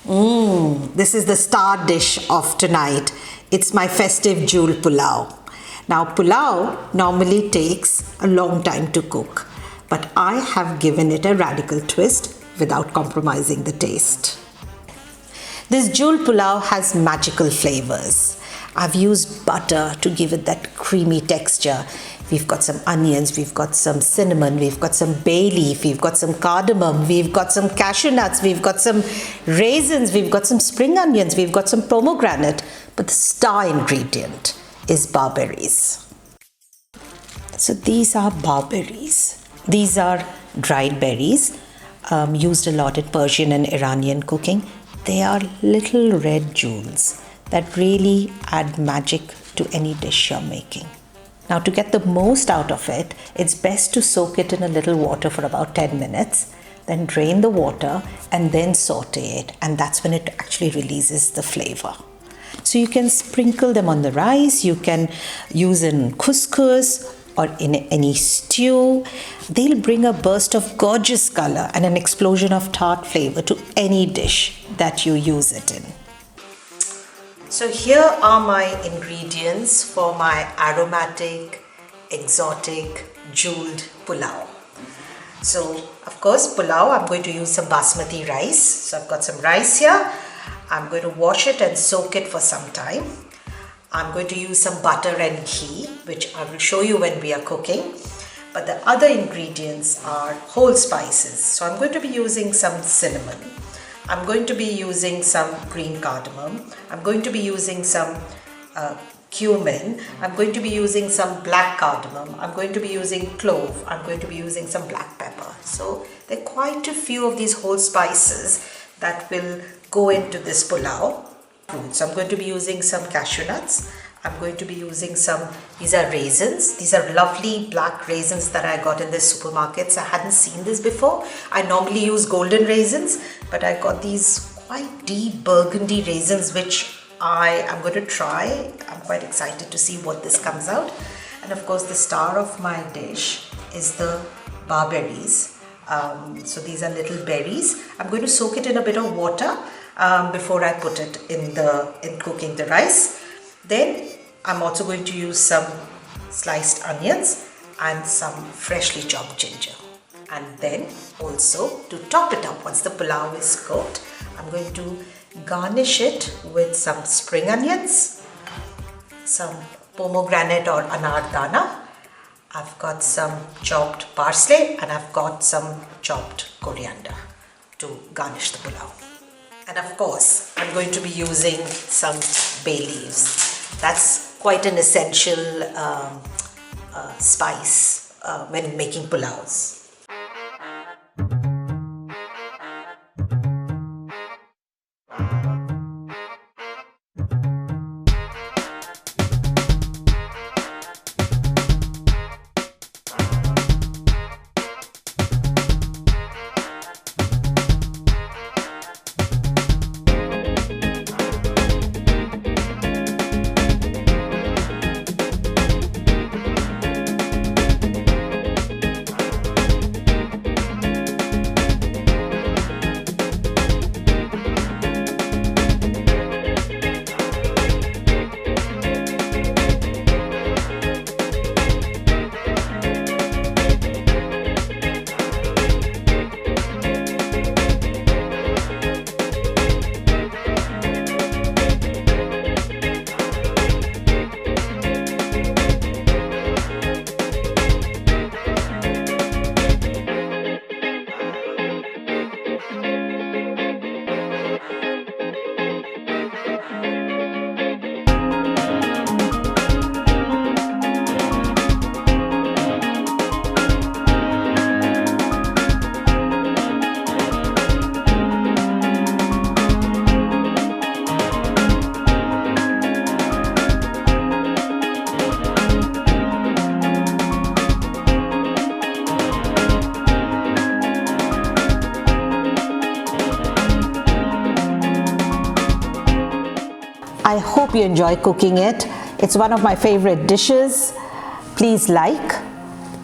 This is the star dish of tonight. It's my festive Jewelled Pulao. Now, pulao normally takes a long time to cook, but I have given it a radical twist without compromising the taste. This Jewelled Pulao has magical flavors. I've used butter to give it that creamy texture. We've got some onions, we've got some cinnamon, we've got some bay leaf, we've got some cardamom, we've got some cashew nuts, we've got some raisins, we've got some spring onions, we've got some pomegranate, but the star ingredient is barberries. So these are barberries. These are dried berries, used a lot in Persian and Iranian cooking. They are little red jewels that really add magic to any dish you're making. Now, to get the most out of it, it's best to soak it in a little water for about 10 minutes, then drain the water and then saute it, and that's when it actually releases the flavor. So you can sprinkle them on the rice, you can use in couscous or in any stew. They'll bring a burst of gorgeous color and an explosion of tart flavor to any dish that you use it in. So here are my ingredients for my aromatic, exotic, jewelled pulao. So of course pulao, I'm going to use some basmati rice. So I've got some rice here. I'm going to wash it and soak it for some time. I'm going to use some butter and ghee, which I will show you when we are cooking. But the other ingredients are whole spices. So I'm going to be using some cinnamon. I'm going to be using some green cardamom. I'm going to be using some cumin. I'm going to be using some black cardamom. I'm going to be using clove. I'm going to be using some black pepper. So there are quite a few of these whole spices that will go into this pulao. So I'm going to be using some cashew nuts. I'm going to be using these are raisins. These are lovely black raisins that I got in the supermarkets. I hadn't seen this before. I normally use golden raisins, but I got these quite deep burgundy raisins, which I am going to try. I'm quite excited to see what this comes out. And of course, the star of my dish is the barberries. So these are little berries. I'm going to soak it in a bit of water before I put it in cooking the rice. Then I'm also going to use some sliced onions and some freshly chopped ginger. And then also to top it up, once the pulao is cooked, I'm going to garnish it with some spring onions, some pomegranate or anardana. I've got some chopped parsley and I've got some chopped coriander to garnish the pulao. And of course, I'm going to be using some bay leaves. That's quite an essential spice when making pulaus. I hope you enjoy cooking it. It's one of my favorite dishes. Please like,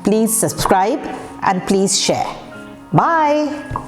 please subscribe, and please share. Bye.